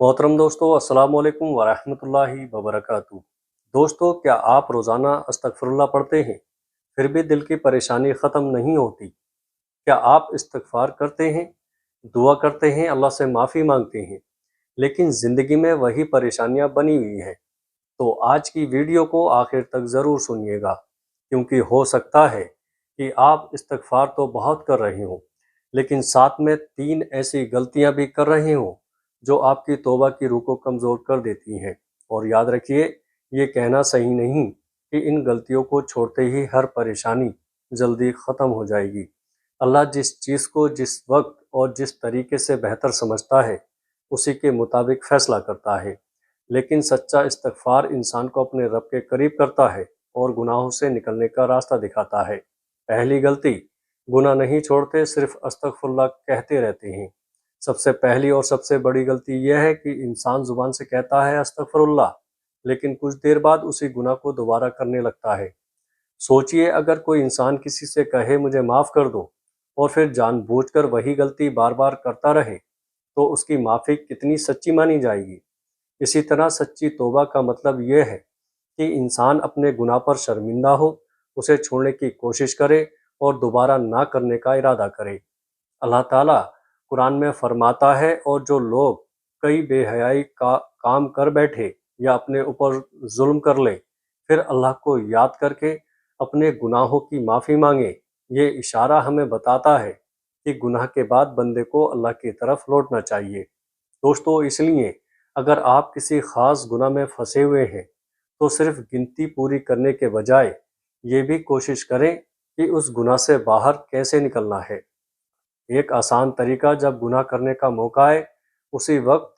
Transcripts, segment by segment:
मोहतरम दोस्तों, अस्सलाम वालेकुम वरहमतुल्लाहि वबरकातुहू। दोस्तों, क्या आप रोज़ाना अस्तगफिरुल्लाह पढ़ते हैं फिर भी दिल की परेशानी ख़त्म नहीं होती? क्या आप इस्तिग़फ़ार करते हैं, दुआ करते हैं, अल्लाह से माफ़ी मांगते हैं, लेकिन ज़िंदगी में वही परेशानियां बनी हुई हैं? तो आज की वीडियो को आखिर तक ज़रूर सुनिएगा, क्योंकि हो सकता है कि आप इस्तिग़फ़ार तो बहुत कर रहे हो, लेकिन साथ में 3 ऐसी गलतियां भी कर रहे हो जो आपकी तौबा की रूह को कमज़ोर कर देती हैं। और याद रखिए, ये कहना सही नहीं कि इन गलतियों को छोड़ते ही हर परेशानी जल्दी ख़त्म हो जाएगी। अल्लाह जिस चीज़ को जिस वक्त और जिस तरीके से बेहतर समझता है, उसी के मुताबिक फ़ैसला करता है। लेकिन सच्चा इस्तिग़फ़ार इंसान को अपने रब के करीब करता है और गुनाहों से निकलने का रास्ता दिखाता है। पहली गलती, गुनाह नहीं छोड़ते, सिर्फ अस्तगफुरुल्लाह कहते रहते हैं। सबसे पहली और सबसे बड़ी गलती यह है कि इंसान ज़ुबान से कहता है अस्तगफुरुल्लाह, लेकिन कुछ देर बाद उसी गुनाह को दोबारा करने लगता है। सोचिए, अगर कोई इंसान किसी से कहे मुझे माफ़ कर दो और फिर जानबूझकर वही गलती बार बार करता रहे, तो उसकी माफ़ी कितनी सच्ची मानी जाएगी? इसी तरह सच्ची तौबा का मतलब यह है कि इंसान अपने गुनाह पर शर्मिंदा हो, उसे छोड़ने की कोशिश करे और दोबारा ना करने का इरादा करे। अल्लाह ताला कुरान में फरमाता है, और जो लोग कई बेहयाई का काम कर बैठे या अपने ऊपर जुल्म कर ले, फिर अल्लाह को याद करके अपने गुनाहों की माफ़ी मांगे, ये इशारा हमें बताता है कि गुनाह के बाद बंदे को अल्लाह की तरफ लौटना चाहिए। दोस्तों, इसलिए अगर आप किसी ख़ास गुनाह में फंसे हुए हैं, तो सिर्फ गिनती पूरी करने के बजाय ये भी कोशिश करें कि उस गुनाह से बाहर कैसे निकलना है। एक आसान तरीका, जब गुनाह करने का मौका आए, उसी वक्त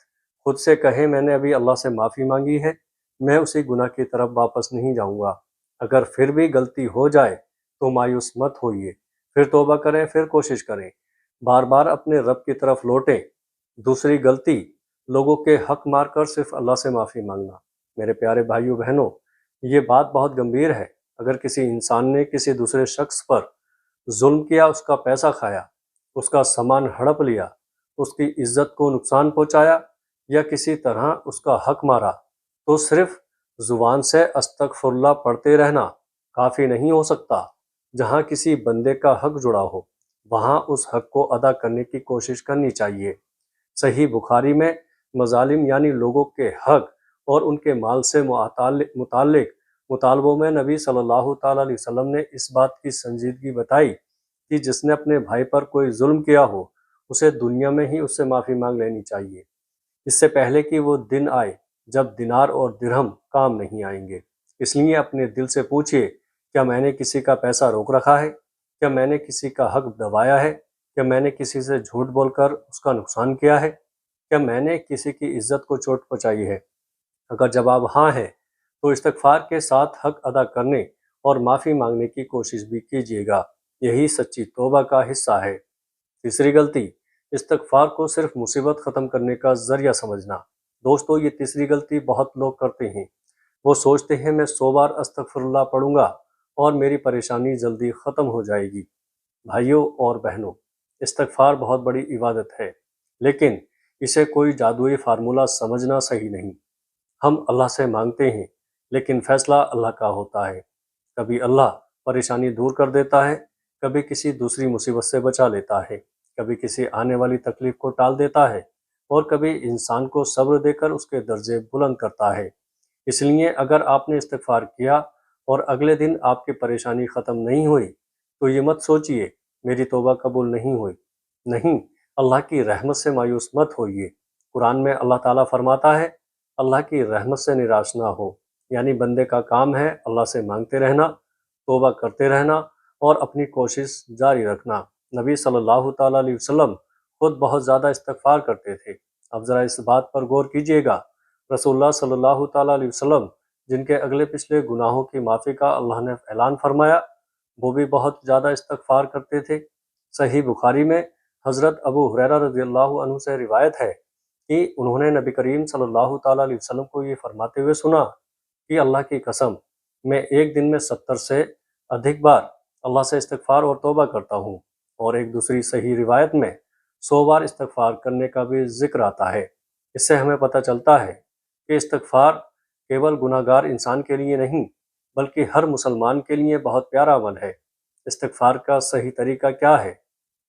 खुद से कहें मैंने अभी अल्लाह से माफ़ी मांगी है, मैं उसी गुनाह की तरफ वापस नहीं जाऊंगा। अगर फिर भी गलती हो जाए तो मायूस मत होइए, फिर तौबा करें, फिर कोशिश करें, बार बार अपने रब की तरफ लौटें। दूसरी गलती, लोगों के हक मारकर सिर्फ अल्लाह से माफ़ी मांगना। मेरे प्यारे भाइयों बहनों, ये बात बहुत गंभीर है। अगर किसी इंसान ने किसी दूसरे शख्स पर जुल्म किया, उसका पैसा खाया, उसका सामान हड़प लिया, उसकी इज्जत को नुकसान पहुंचाया या किसी तरह उसका हक मारा, तो सिर्फ जुबान से अस्तगफुरुल्लाह पढ़ते रहना काफ़ी नहीं हो सकता। जहां किसी बंदे का हक जुड़ा हो, वहां उस हक को अदा करने की कोशिश करनी चाहिए। सही बुखारी में मजालिम यानी लोगों के हक और उनके माल से मुताल्लिक मुतालबों में नबी सल्लल्लाहु ताला अलैहि वसल्लम ने इस बात की संजीदगी बताई कि जिसने अपने भाई पर कोई जुल्म किया हो, उसे दुनिया में ही उससे माफ़ी मांग लेनी चाहिए, इससे पहले कि वो दिन आए जब दिनार और दिरहम काम नहीं आएंगे। इसलिए अपने दिल से पूछिए, क्या मैंने किसी का पैसा रोक रखा है? क्या मैंने किसी का हक दबाया है? क्या मैंने किसी से झूठ बोलकर उसका नुकसान किया है? क्या मैंने किसी की इज्जत को चोट पहुंचाई है? अगर जवाब हाँ है, तो इस्तगफार के साथ हक अदा करने और माफ़ी मांगने की कोशिश भी कीजिएगा। यही सच्ची तौबा का हिस्सा है। तीसरी गलती, इस्तगफार को सिर्फ मुसीबत ख़त्म करने का ज़रिया समझना। दोस्तों, ये तीसरी गलती बहुत लोग करते हैं। वो सोचते हैं मैं 100 बार अस्तगफिरुल्लाह पढ़ूंगा और मेरी परेशानी जल्दी ख़त्म हो जाएगी। भाइयों और बहनों, इस्तगफार बहुत बड़ी इबादत है, लेकिन इसे कोई जादुई फार्मूला समझना सही नहीं। हम अल्लाह से मांगते हैं, लेकिन फैसला अल्लाह का होता है। कभी अल्लाह परेशानी दूर कर देता है, कभी किसी दूसरी मुसीबत से बचा लेता है, कभी किसी आने वाली तकलीफ को टाल देता है, और कभी इंसान को सब्र देकर उसके दर्जे बुलंद करता है। इसलिए अगर आपने इस्तिग़फ़ार किया और अगले दिन आपकी परेशानी ख़त्म नहीं हुई, तो ये मत सोचिए मेरी तौबा कबूल नहीं हुई। नहीं, अल्लाह की रहमत से मायूस मत होइए। कुरान में अल्लाह ताला फरमाता है, अल्लाह की रहमत से निराश ना हो। यानी बंदे का काम है अल्लाह से मांगते रहना, तौबा करते रहना और अपनी कोशिश जारी रखना। नबी सल्लल्लाहु ताला अलैहि वसल्लम खुद बहुत ज़्यादा इस्तिग़फ़ार करते थे। अब ज़रा इस बात पर गौर कीजिएगा, रसूलुल्लाह सल्लल्लाहु ताला अलैहि वसल्लम, जिनके अगले पिछले गुनाहों की माफ़ी का अल्लाह ने ऐलान फरमाया, वो भी बहुत ज़्यादा इस्तिग़फ़ार करते थे। सही बुखारी में हज़रत अबू हुरैरा रज़ियल्लाहु अन्हु से रिवायत है कि उन्होंने नबी करीम सल्लल्लाहु ताला अलैहि वसल्लम को ये फरमाते हुए सुना कि अल्लाह की कसम, मैं एक दिन में 70 से अधिक बार अल्लाह से इस्तिग़फ़ार और तौबा करता हूँ। और एक दूसरी सही रिवायत में 100 बार इस्तिग़फ़ार करने का भी ज़िक्र आता है। इससे हमें पता चलता है कि इस्तगफार केवल गुनाहगार इंसान के लिए नहीं बल्कि हर मुसलमान के लिए बहुत प्यारा अमल है। इस्तगफार का सही तरीका क्या है?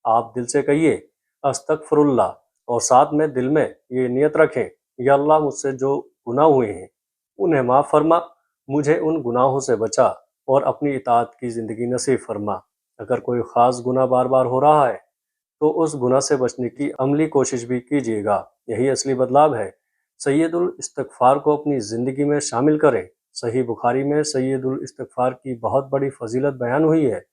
आप दिल से कहिए अस्तगफिरुल्लाह और साथ में दिल में ये नियत रखें, या अल्लाह मुझसे जो गुनाह हुए हैं उन्हें माफ़ फरमा, मुझे उन गुनाहों से बचा और अपनी इताअत की ज़िंदगी नसीब फरमा। अगर कोई ख़ास गुनाह बार बार हो रहा है तो उस गुनाह से बचने की अमली कोशिश भी कीजिएगा। यही असली बदलाव है। सैयदुल इस्तिग़फ़ार को अपनी ज़िंदगी में शामिल करें। सही बुखारी में सैयदुल इस्तिग़फ़ार की बहुत बड़ी फजीलत बयान हुई है।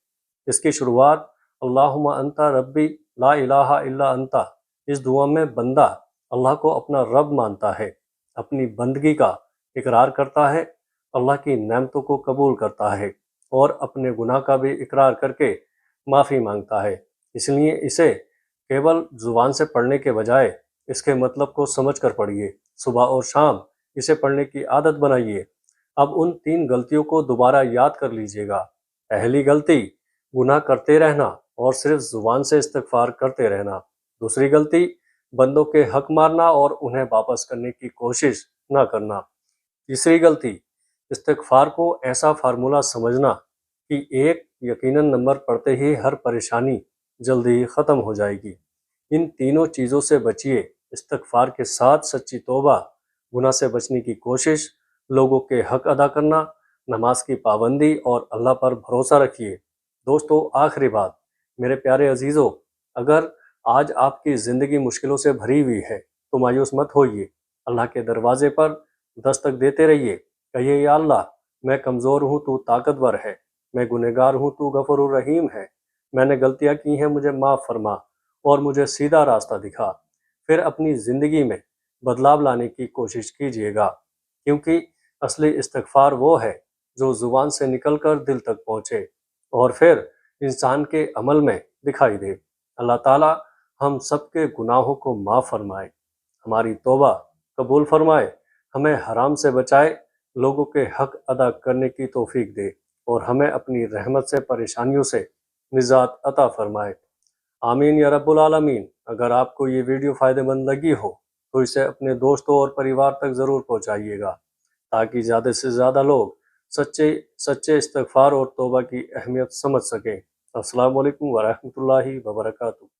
इसकी शुरुआत अल्लाहुम्मा अंता रब्बी ला इलाहा इल्ला अंता। इस दुआ में बंदा अल्लाह को अपना रब मानता है, अपनी बंदगी का इकरार करता है, अल्लाह की नेमतों को कबूल करता है और अपने गुनाह का भी इकरार करके माफ़ी मांगता है। इसलिए इसे केवल ज़ुबान से पढ़ने के बजाय इसके मतलब को समझ कर पढ़िए। सुबह और शाम इसे पढ़ने की आदत बनाइए। अब उन 3 गलतियों को दोबारा याद कर लीजिएगा। पहली गलती, गुनाह करते रहना और सिर्फ ज़ुबान से इस्तिग़फ़ार करते रहना। दूसरी गलती, बंदों के हक मारना और उन्हें वापस करने की कोशिश ना करना। तीसरी गलती, इस्तिग़फ़ार को ऐसा फार्मूला समझना कि एक यकीनन नंबर पढ़ते ही हर परेशानी जल्दी ही ख़त्म हो जाएगी। इन तीनों चीज़ों से बचिए। इस्तिग़फ़ार के साथ सच्ची तौबा, गुनाह से बचने की कोशिश, लोगों के हक अदा करना, नमाज की पाबंदी और अल्लाह पर भरोसा रखिए। दोस्तों, आखिरी बात, मेरे प्यारे अजीज़ों, अगर आज आपकी ज़िंदगी मुश्किलों से भरी हुई है तो मायूस मत होइए। अल्लाह के दरवाज़े पर दस्तक देते रहिए। कहिए, या अल्लाह, मैं कमज़ोर हूँ, तू ताकतवर है। मैं गुनहगार हूँ, तू गफ़ूरुर रहीम है। मैंने गलतियाँ की हैं, मुझे माफ़ फरमा और मुझे सीधा रास्ता दिखा। फिर अपनी ज़िंदगी में बदलाव लाने की कोशिश कीजिएगा, क्योंकि असली इस्तिग़फ़ार वो है जो ज़ुबान से निकलकर दिल तक पहुँचे और फिर इंसान के अमल में दिखाई दे। अल्लाह ताला हम सबके गुनाहों को माफ़ फरमाए, हमारी तौबा कबूल फरमाए, हमें हराम से बचाए, लोगों के हक अदा करने की तौफीक दे और हमें अपनी रहमत से परेशानियों से निजात अता फरमाए। आमीन या रब्बुल आलमीन। अगर आपको ये वीडियो फ़ायदेमंद लगी हो तो इसे अपने दोस्तों और परिवार तक ज़रूर पहुँचाइएगा, ताकि ज़्यादा से ज़्यादा लोग सच्चे सच्चे इस्तिग़फ़ार और तौबा की अहमियत समझ सकें। अस्सलामु अलैकुम व रहमतुल्लाहि व बरकातुहू।